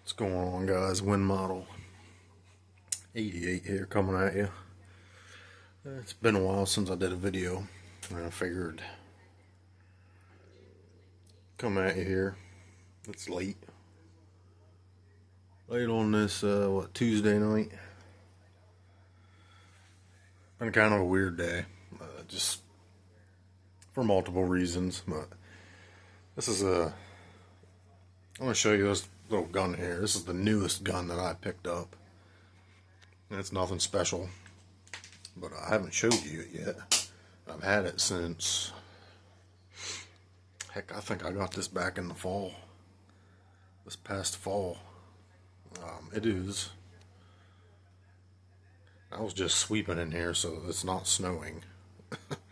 What's going on, guys? Wind model 88 here coming at you. It's been a while since I did a video, and I figured come at you here. It's late on this Tuesday night. Been kind of a weird day, just for multiple reasons. But this is I'm gonna show you this little gun here. This is the newest gun that I picked up. And it's nothing special, but I haven't showed you it yet. I've had it since, heck, I think I got this back in the fall, this past fall. It is, I was just sweeping in here, so it's not snowing.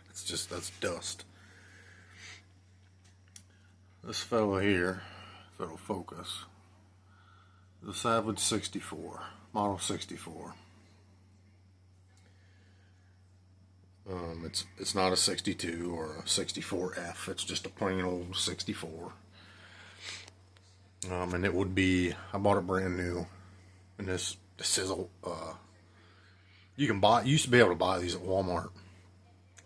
That's dust. This fella here, if it'll focus, the Savage 64, Model 64. It's not a 62 or a 64F. It's just a plain old 64. And it would be, I bought it brand new. And this is you used to be able to buy these at Walmart.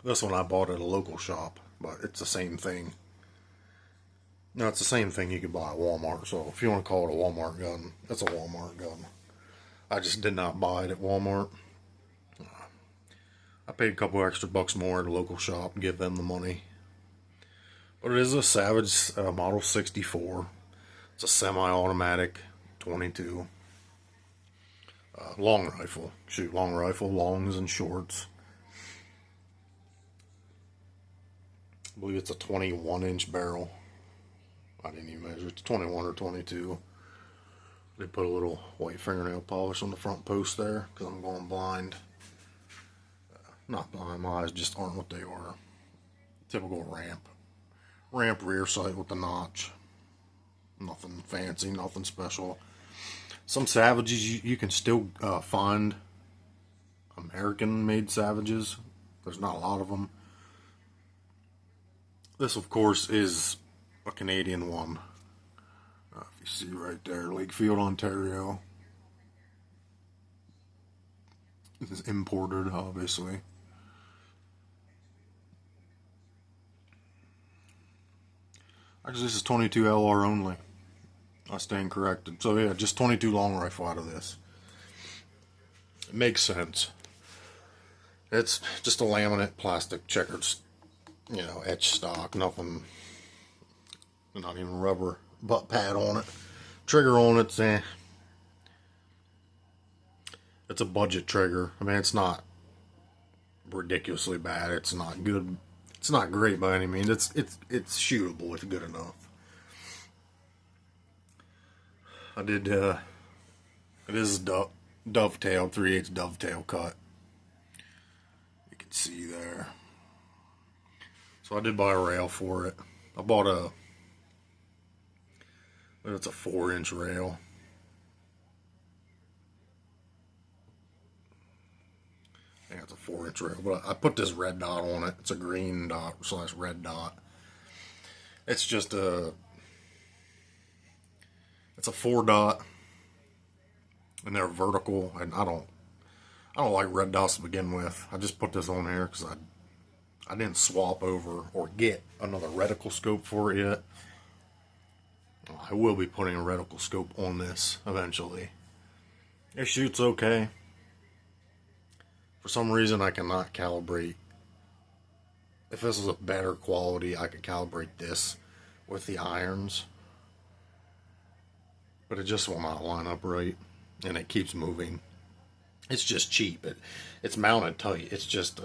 This one I bought at a local shop, but it's the same thing. No, it's the same thing you could buy at Walmart. So if you want to call it a Walmart gun, it's a Walmart gun. I just did not buy it at Walmart. I paid a couple extra bucks more at a local shop and give them the money. But it is a Savage Model 64. It's a semi-automatic 22. Long rifle. Shoot long rifle, longs and shorts. I believe it's a 21-inch barrel. I didn't even measure. It's 21 or 22. They put a little white fingernail polish on the front post there because I'm going blind. Not blind, my eyes just aren't what they are. Typical ramp rear sight with the notch. Nothing fancy, nothing special. Some Savages you can still find American made Savages. There's not a lot of them. This of course is a Canadian one. If you see right there, Lakefield, Ontario. This is imported, obviously. Actually, this is 22 LR only. I stand corrected. So yeah, just 22 long rifle out of this. It makes sense. It's just a laminate plastic checkered, etched stock. Nothing, not even rubber butt pad on it. Trigger on it's it's a budget trigger. I mean, it's not ridiculously bad. It's not good. It's not great by any means. It's shootable. It's good enough. I did. It is dovetail, 3/8 dovetail cut. You can see there. So I did buy a rail for it. I bought it's a 4-inch rail. I think it's a 4-inch rail, but I put this red dot on it. It's a green dot / red dot. It's just it's a 4-dot, and they're vertical. And I don't like red dots to begin with. I just put this on here because I didn't swap over or get another reticle scope for it yet. I will be putting a reticle scope on this eventually. It shoots okay. For some reason, I cannot calibrate. If this was a better quality, I could calibrate this with the irons. But it just will not line up right. And it keeps moving. It's just cheap. It's mounted tight. It's just,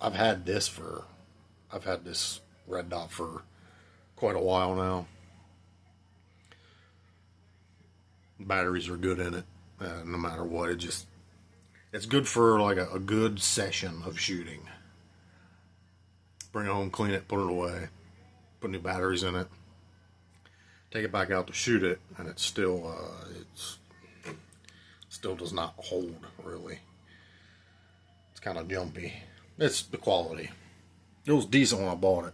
I've had this red dot for quite a while now. Batteries are good in it. No matter what, it's good for like a good session of shooting. Bring it home, clean it, put it away, put new batteries in it, take it back out to shoot it, and it still does not hold really. It's kind of jumpy. It's the quality. It was decent when I bought it,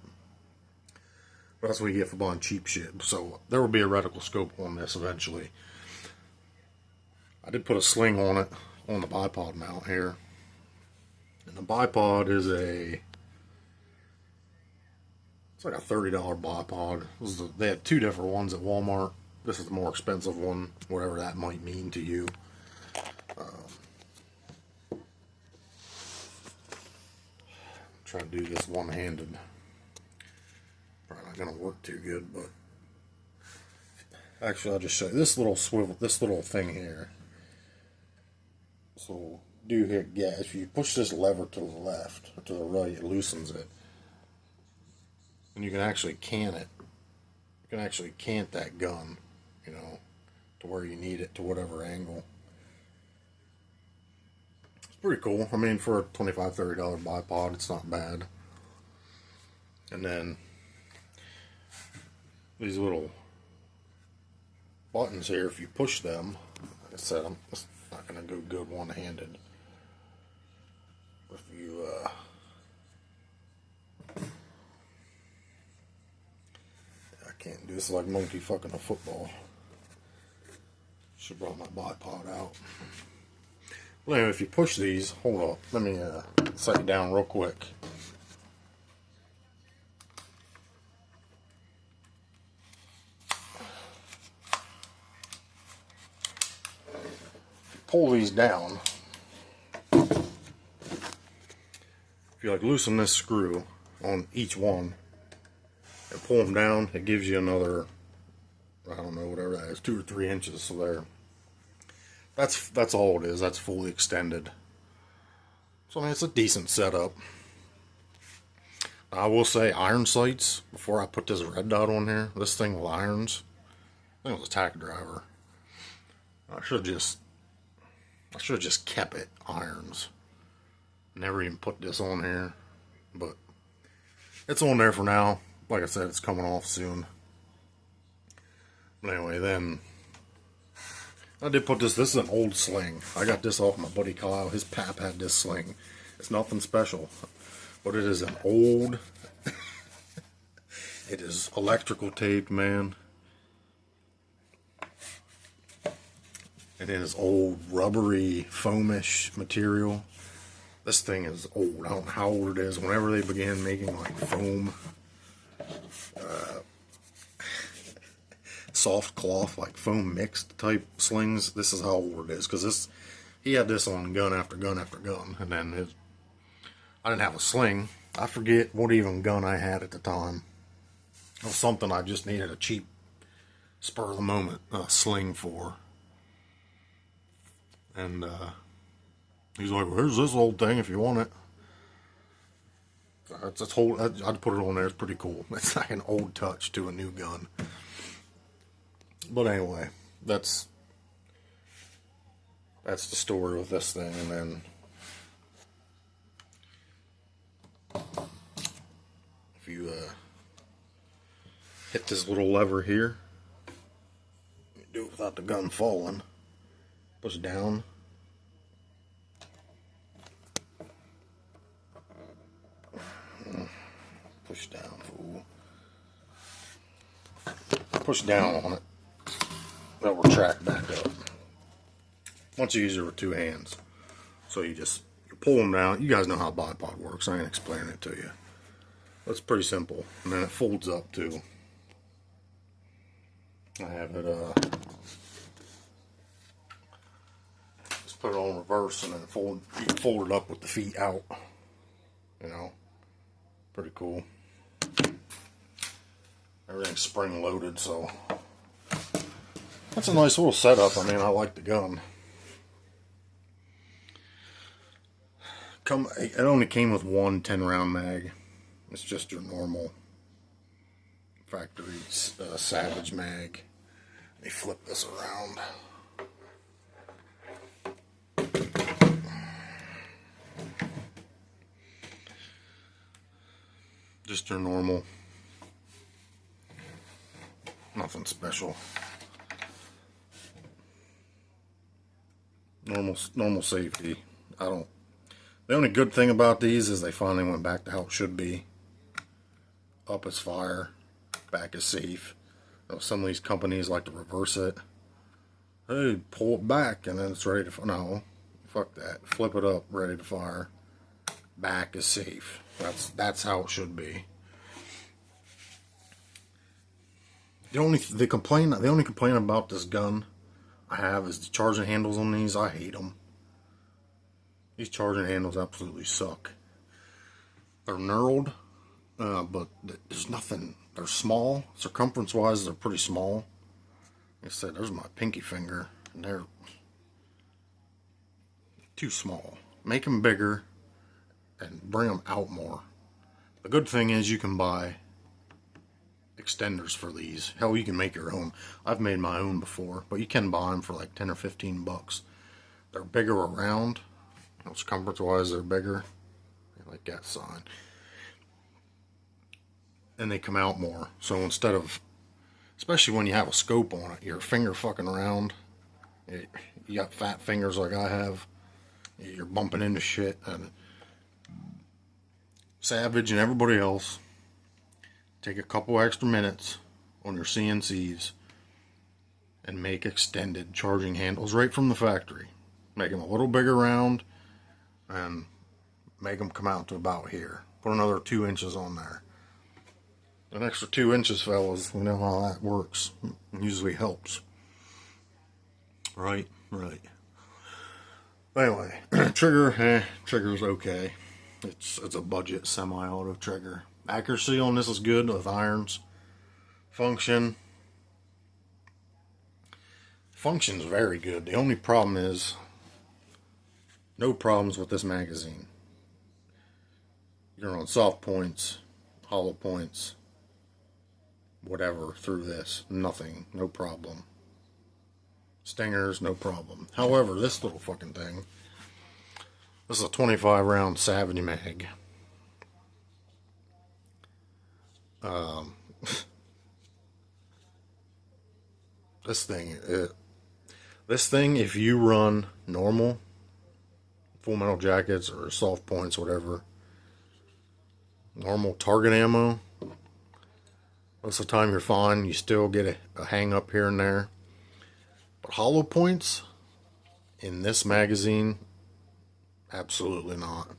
but that's what you get for buying cheap shit. So there will be a reticle scope on this eventually. I did put a sling on it on the bipod mount here. And the bipod is it's like a $30 bipod. They had two different ones at Walmart. This is the more expensive one, whatever that might mean to you. Try to do this one-handed. Probably not going to work too good, but actually I'll just show you this little swivel, this little thing here. So do hit gas. If you push this lever to the left or to the right, it loosens it, and you can actually can it. You can actually cant that gun, you know, to where you need it, to whatever angle. Pretty cool. I mean, for a $25, $30 bipod, it's not bad. And then these little buttons here, if you push them, like I said, I'm not going to go good one-handed. If you I can't do this like monkey fucking a football. Should have brought my bipod out. Well, anyway, if you push these, hold up, let me set you down real quick. If you pull these down, if you like loosen this screw on each one and pull them down, it gives you another, I don't know, whatever that is, 2 or 3 inches. So there. That's all it is. That's fully extended. So I mean, it's a decent setup. I will say, iron sights, before I put this red dot on here, this thing with irons, I think it was a tack driver. I should have just kept it irons. Never even put this on here, but it's on there for now. Like I said, it's coming off soon. But anyway, then I did put this. This is an old sling. I got this off my buddy Kyle. His pap had this sling. It's nothing special, but it is an old. It is electrical taped, man. And it is old, rubbery, foamish material. This thing is old. I don't know how old it is. Whenever they began making like foam, soft cloth, like foam mixed type slings, this is how old it is. Because he had this on gun after gun after gun, and then I didn't have a sling. I forget what even gun I had at the time. It was something I just needed a cheap, spur of the moment sling for. And he's like, well, here's this old thing if you want it. I'd put it on there. It's pretty cool. It's like an old touch to a new gun. But anyway, that's the story with this thing. And then if you hit this little lever here, you do it without the gun falling. Push down. Push down, fool. Push down on it. That will retract back up. Once you use it with 2 hands. So you pull them down. You guys know how bipod works. I ain't explaining it to you. That's pretty simple. And then it folds up too. I have it just put it on reverse and then you can fold it up with the feet out. You know. Pretty cool. Everything's spring loaded, so that's a nice little setup. I mean, I like the gun. It only came with one 10-round mag. It's just your normal factory Savage mag. Let me flip this around. Just your normal. Nothing special. Normal safety. The only good thing about these is they finally went back to how it should be. Up is fire, back is safe. You know, some of these companies like to reverse it. Hey, pull it back and then it's ready to, no, fuck that. Flip it up, ready to fire. Back is safe. That's how it should be. The only complaint about this gun I have is the charging handles on these. I hate them. These charging handles absolutely suck. They're knurled, but there's nothing. They're small. Circumference-wise, they're pretty small. Like I said, there's my pinky finger, and they're too small. Make them bigger and bring them out more. The good thing is you can buy extenders for these. Hell, you can make your own. I've made my own before, but you can buy them for like 10 or 15 bucks. They're bigger around. Circumference-wise, they're bigger. I like that sign. And they come out more. So instead of, especially when you have a scope on it, your finger fucking around. You got fat fingers like I have. You're bumping into shit. And Savage and everybody else, take a couple extra minutes on your CNCs and make extended charging handles right from the factory. Make them a little bigger round and make them come out to about here. Put another 2 inches on there. An extra 2 inches, fellas, we know how that works. It usually helps. Right. Anyway, trigger's okay. It's a budget semi-auto trigger. Accuracy on this is good with irons. Function's very good. The only problem is no problems with this magazine. You're on soft points, hollow points, whatever through this. Nothing. No problem. Stingers, no problem. However, this little fucking thing, this is a 25 round Savage mag. This thing, if you run normal Full Metal Jackets or soft points, whatever, normal target ammo, most of the time you're fine. You still get a hang up here and there. But hollow points in this magazine, absolutely not.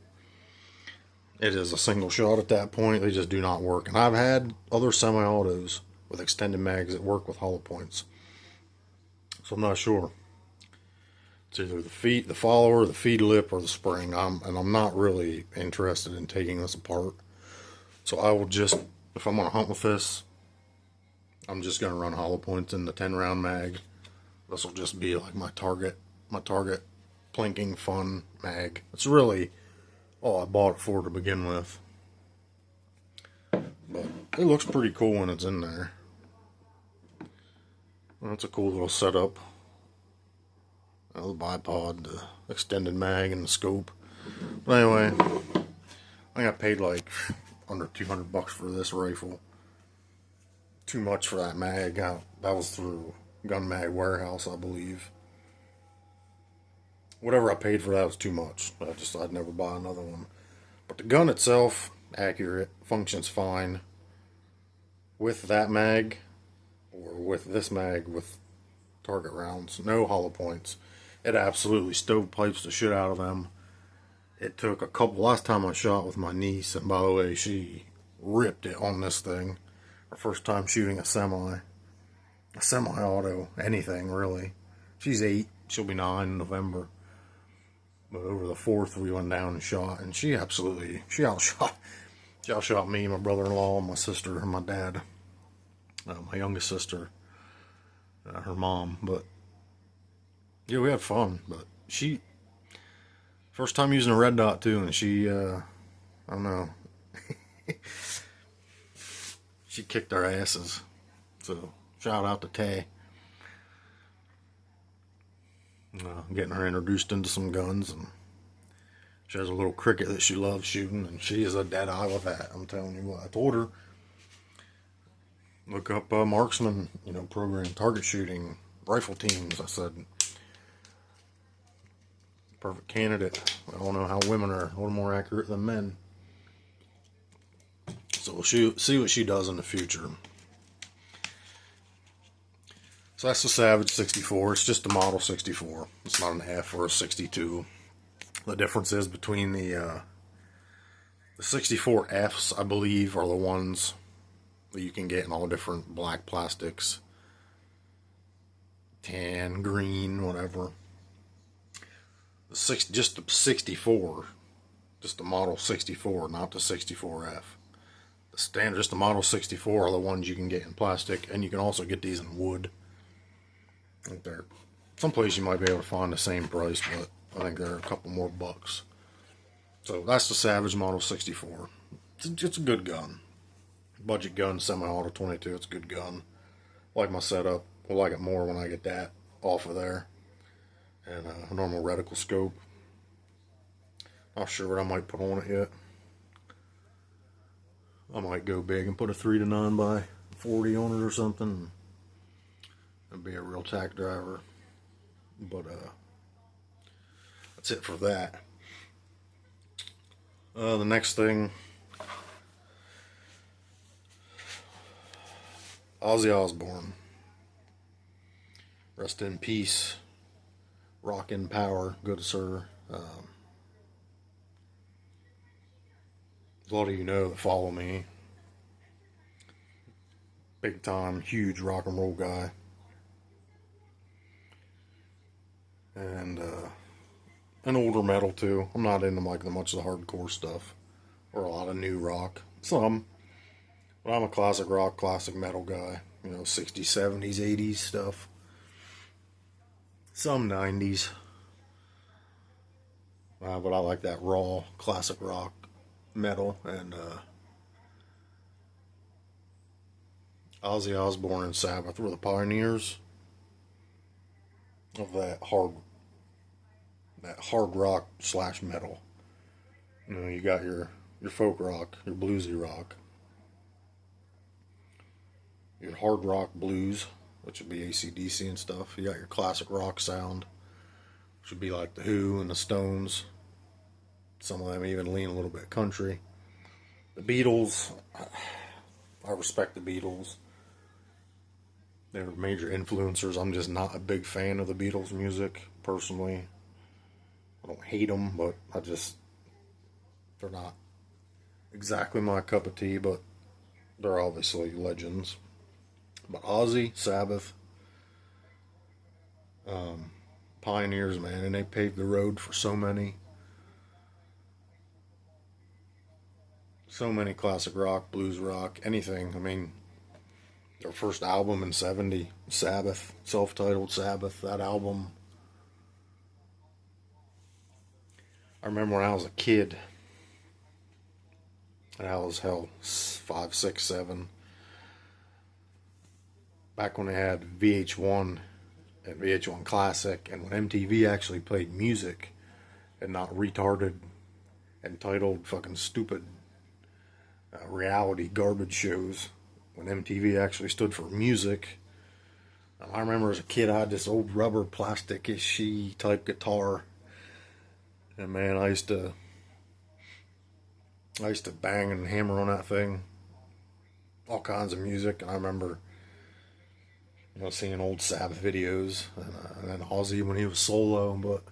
It is a single shot at that point. They just do not work. And I've had other semi-autos with extended mags that work with hollow points. So I'm not sure. It's either the follower, the feed lip, or the spring. And I'm not really interested in taking this apart. So I will just, if I'm going to hunt with this, I'm just going to run hollow points in the 10 round mag. This will just be like my target plinking fun mag. It's really all I bought it for to begin with. But it looks pretty cool when it's in there. That's a cool little setup. The bipod, the extended mag, and the scope. But anyway, I got paid like under 200 bucks for this rifle. Too much for that mag. That was through Gun Mag Warehouse, I believe. Whatever I paid for that was too much. I'd never buy another one. But the gun itself, accurate, functions fine. With that mag, or with this mag with target rounds, no hollow points. It absolutely stovepipes the shit out of them. It took last time I shot with my niece, and by the way, she ripped it on this thing. Her first time shooting a semi-auto, anything really. She's 8, she'll be 9 in November. But over the 4th we went down and shot, and she outshot me, my brother-in-law, my sister, and my dad. My youngest sister, her mom. But yeah, we had fun. But she, first time using a red dot too, and she, I don't know, she kicked our asses. So shout out to Tay. Getting her introduced into some guns, and she has a little cricket that she loves shooting, and she is a dead eye with that. I'm telling you what. I told her, look up marksman, program, target shooting, rifle teams. I said, perfect candidate. We all know how women are a little more accurate than men. So we'll see what she does in the future. So that's the Savage 64. It's just a Model 64. It's not an F or a 62. The difference is between the 64Fs, I believe, are the ones that you can get in all different black plastics, tan, green, whatever. Just the 64, just the Model 64, not the 64F. The standard, just the Model 64 are the ones you can get in plastic, and you can also get these in wood. I think they're someplace you might be able to find the same price, but I think they're a couple more bucks. So that's the Savage Model 64. It's a good gun. Budget gun, semi-auto 22. It's a good gun. Like my setup. I'll like it more when I get that off of there. And a normal reticle scope. Not sure what I might put on it yet. I might go big and put a 3 to 9 by 40 on it or something. It'd be a real tack driver. But that's it for that. The next thing, Ozzy Osbourne. Rest in peace. Rock in power, good sir. A lot of you know that follow me. Big time, huge rock and roll guy. And older metal too. I'm not into like much of the hardcore stuff or a lot of new rock. Some, but I'm a classic rock, classic metal guy. You know, 60s, 70s, 80s stuff. Some 90s. But I like that raw, classic rock metal. And Ozzy Osbourne and Sabbath were the pioneers of that hard rock slash metal. You know, you got your folk rock, your bluesy rock, your hard rock blues, which would be AC/DC and stuff. You got your classic rock sound, which would be like the Who and the Stones. Some of them even lean a little bit country. The Beatles, I respect the Beatles. They're major influencers. I'm just not a big fan of the Beatles music, personally. I don't hate them, but they're not exactly my cup of tea, but they're obviously legends. But Ozzy, Sabbath, pioneers, man, and they paved the road for so many classic rock, blues rock, anything. I mean, their first album in '70, Sabbath, self-titled Sabbath, that album. I remember when I was a kid, and I was 5, 6, 7. Back when they had VH1 and VH1 Classic, and when MTV actually played music and not retarded, entitled, fucking stupid reality garbage shows, when MTV actually stood for music. I remember as a kid, I had this old rubber plastic-ish type guitar, and man, I used to bang and hammer on that thing, all kinds of music. And I remember, you know, seeing old Sabbath videos, and then Ozzy when he was solo. But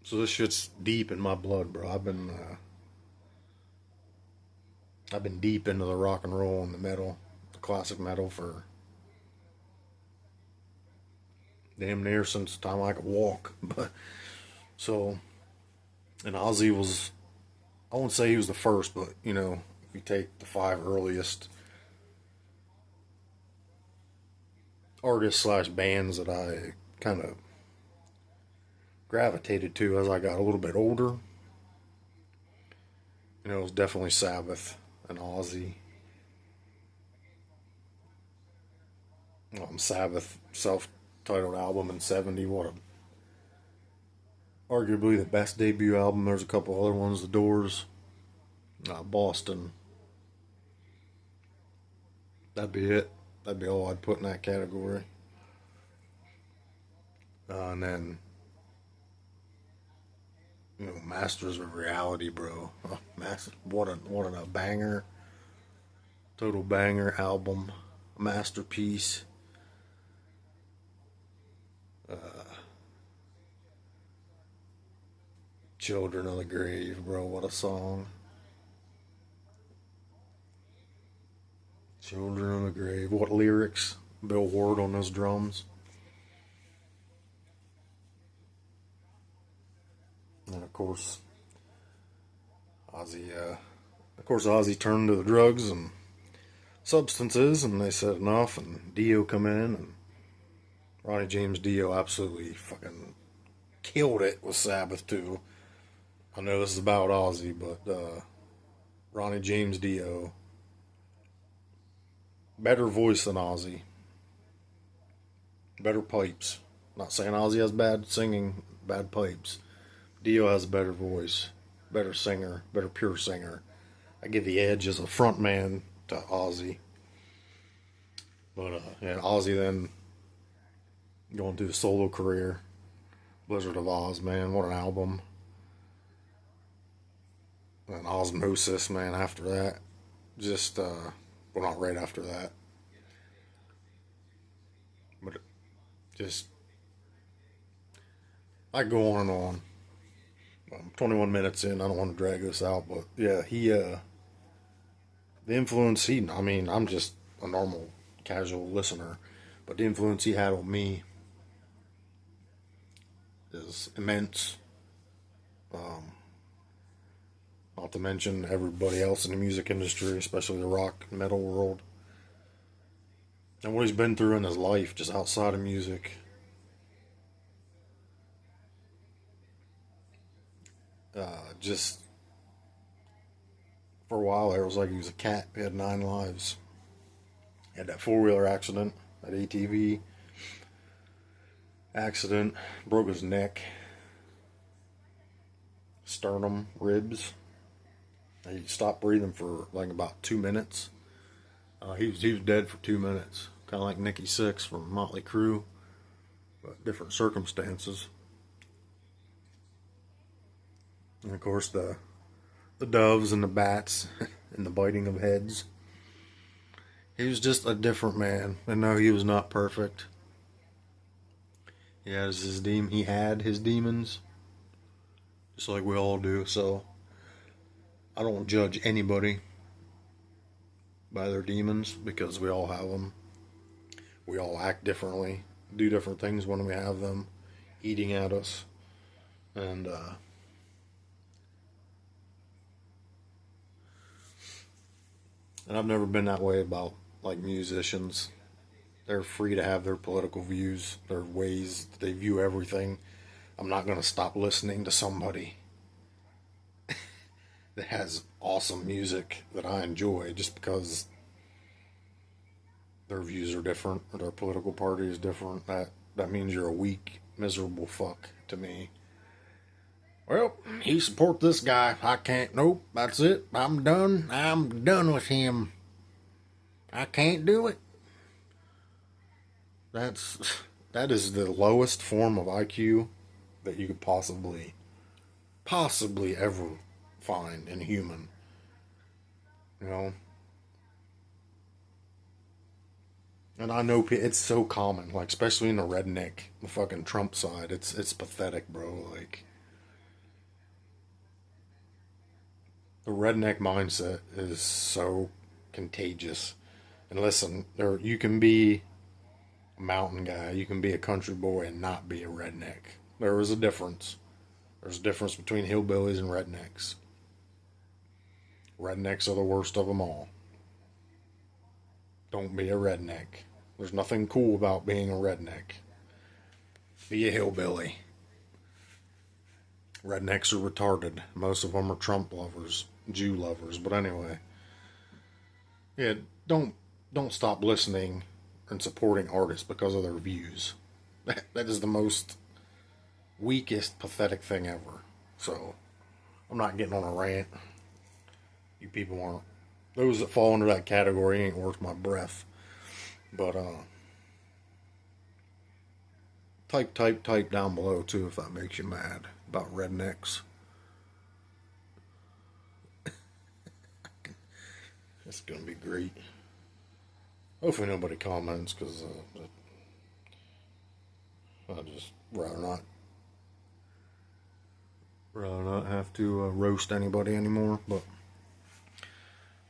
so this shit's deep in my blood, bro. I've been deep into the rock and roll and the metal, the classic metal, for damn near since the time I could walk. But so, and Ozzy was, I won't say he was the first, but you know, if you take the 5 earliest artists slash bands that I kind of gravitated to as I got a little bit older, you know, it was definitely Sabbath and Ozzy. Sabbath self-titled album in '70. Arguably the best debut album. There's a couple other ones. The Doors, Boston. That'd be it. That'd be all I'd put in that category. And then, you know, Masters of Reality, bro. What a banger. Total banger album. Masterpiece. Children of the Grave, bro. What a song. Children of the Grave. What lyrics? Bill Ward on those drums. And Ozzy turned to the drugs and substances, and they said enough, and Dio come in, and Ronnie James Dio absolutely fucking killed it with Sabbath too. I know this is about Ozzy, but Ronnie James Dio, better voice than Ozzy, better pipes. Not saying Ozzy has bad singing, bad pipes. Dio has a better voice, better singer, better pure singer. I give the edge as a front man to Ozzy. But yeah, Ozzy then going through the solo career. Blizzard of Oz, man, what an album. And Osmosis, man, after that. Just, well, not right after that. But just, I go on and on. I'm 21 minutes in, I don't want to drag this out, but yeah, the influence I mean, I'm just a normal, casual listener, but the influence he had on me is immense. Not to mention everybody else in the music industry, especially the rock and metal world. And what he's been through in his life, just outside of music. Just for a while there, it was like he was a cat. He had 9 lives. He had that 4-wheeler accident, that ATV accident, broke his neck, sternum, ribs. He stopped breathing for like about 2 minutes. He was dead for 2 minutes, kind of like Nikki Sixx from Motley Crue, but different circumstances. And of course the doves and the bats and the biting of heads. He was just a different man. And no, he was not perfect. He had his demons, just like we all do. So I don't judge anybody by their demons because we all have them. We all act differently, do different things when we have them eating at us, and I've never been that way about like musicians. They're free to have their political views, their ways that they view everything. I'm not going to stop listening to somebody that has awesome music that I enjoy just because their views are different or their political party is different. That means you're a weak, miserable fuck to me. Well, he support this guy. I can't. Nope, that's it. I'm done. I'm done with him. I can't do it. That is the lowest form of IQ that you could possibly ever find in a human. You know? And I know it's so common, like especially in the fucking Trump side. It's pathetic, bro. Like the redneck mindset is so contagious. And listen, you can be a mountain guy, you can be a country boy and not be a redneck. There is a difference. There's a difference between hillbillies and rednecks. Rednecks are the worst of them all. Don't be a redneck. There's nothing cool about being a redneck. Be a hillbilly. Rednecks are retarded. Most of them are Trump lovers, Jew lovers. But anyway, yeah, don't stop listening and supporting artists because of their views. That is the most weakest, pathetic thing ever. So I'm not getting on a rant. You people aren't. Those that fall under that category ain't worth my breath. But type down below too if that makes you mad about rednecks. It's gonna be great. Hopefully nobody comments because I just rather not Rather not have to roast anybody anymore. But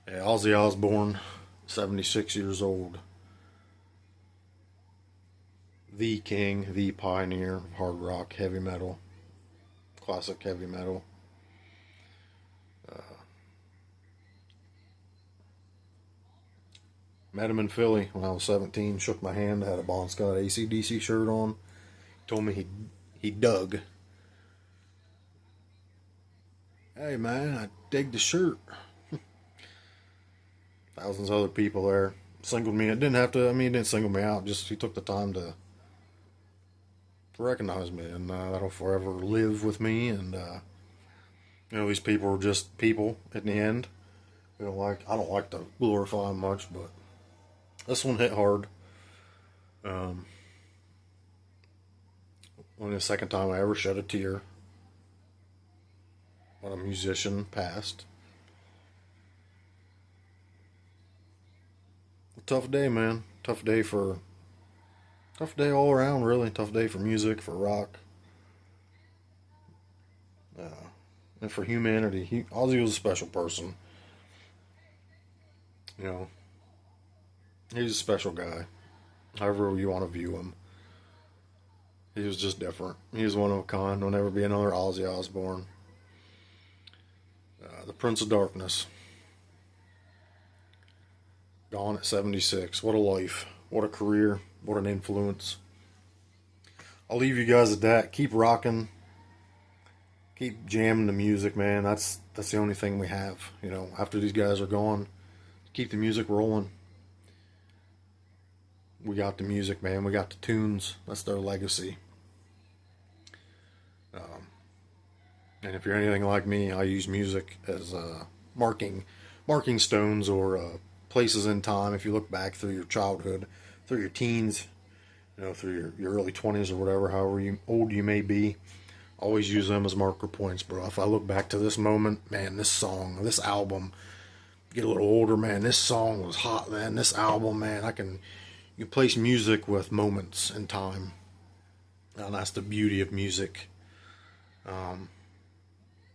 yeah, Ozzy Osbourne, 76 years old. The king, the pioneer of hard rock, heavy metal, classic heavy metal. Met him in Philly when I was 17. Shook my hand. Had a Bon Scott AC/DC shirt on. Told me he dug. Hey man, I dig the shirt. Thousands of other people there singled me. It didn't have to. I mean, he didn't single me out. Just he took the time to recognize me, and that'll forever live with me. And these people are just people. In the end, I don't like to glorify them much, but this one hit hard. Um, Only the second time I ever shed a tear when a musician passed. A tough day, man. Tough day all around, really. Tough day for music, for rock, and for humanity. Ozzy was a special person. You know, he's a special guy. However you want to view him, he was just different. He was one of a kind. There'll never be another Ozzy Osbourne. The Prince of Darkness. Gone at 76. What a life. What a career. What an influence. I'll leave you guys at that. Keep rocking. Keep jamming the music, man. That's the only thing we have. After these guys are gone, keep the music rolling. We got the music, man. We got the tunes. That's their legacy. And if you're anything like me, I use music as marking stones or places in time. If you look back through your childhood, through your teens, through your early 20s or whatever, however old you may be, always use them as marker points, bro. If I look back to this moment, man, this song, this album, get a little older, man, this song was hot, man. This album, man, you place music with moments in time, and that's the beauty of music.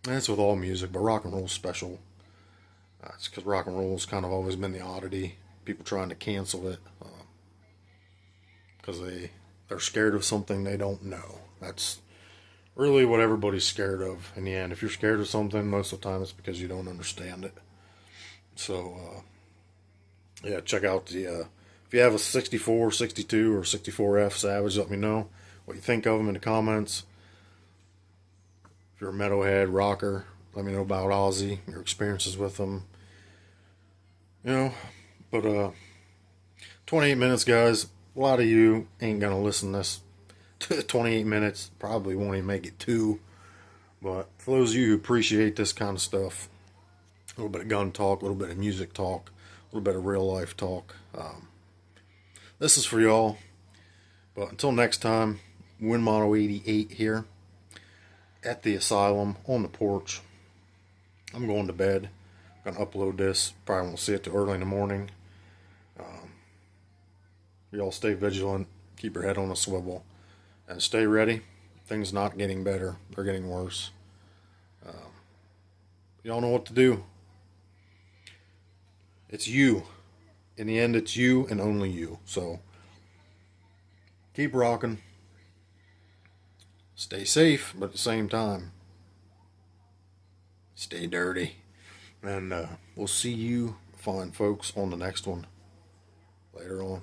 And it's with all music, but rock and roll is special. It's because rock and roll's kind of always been the oddity. People trying to cancel it because they're scared of something they don't know. That's really what everybody's scared of in the end. If you're scared of something, most of the time it's because you don't understand it. So, yeah, check out if you have a 64, 62, or 64F Savage, let me know what you think of them in the comments. If you're a metalhead, rocker, let me know about Ozzy, your experiences with them. But 28 minutes, guys. A lot of you ain't gonna listen this to 28 minutes. Probably won't even make it two. But for those of you who appreciate this kind of stuff, a little bit of gun talk, a little bit of music talk, a little bit of real life talk, this is for y'all. But until next time, Winmono 88 here at the Asylum on the porch. I'm going to bed. I'm going to upload this. Probably won't see it too early in the morning. Y'all stay vigilant. Keep your head on a swivel. And stay ready. Things not getting better. They're getting worse. Y'all know what to do. It's you. In the end, it's you and only you. So, keep rocking. Stay safe, but at the same time, stay dirty. And we'll see you fine folks on the next one later on.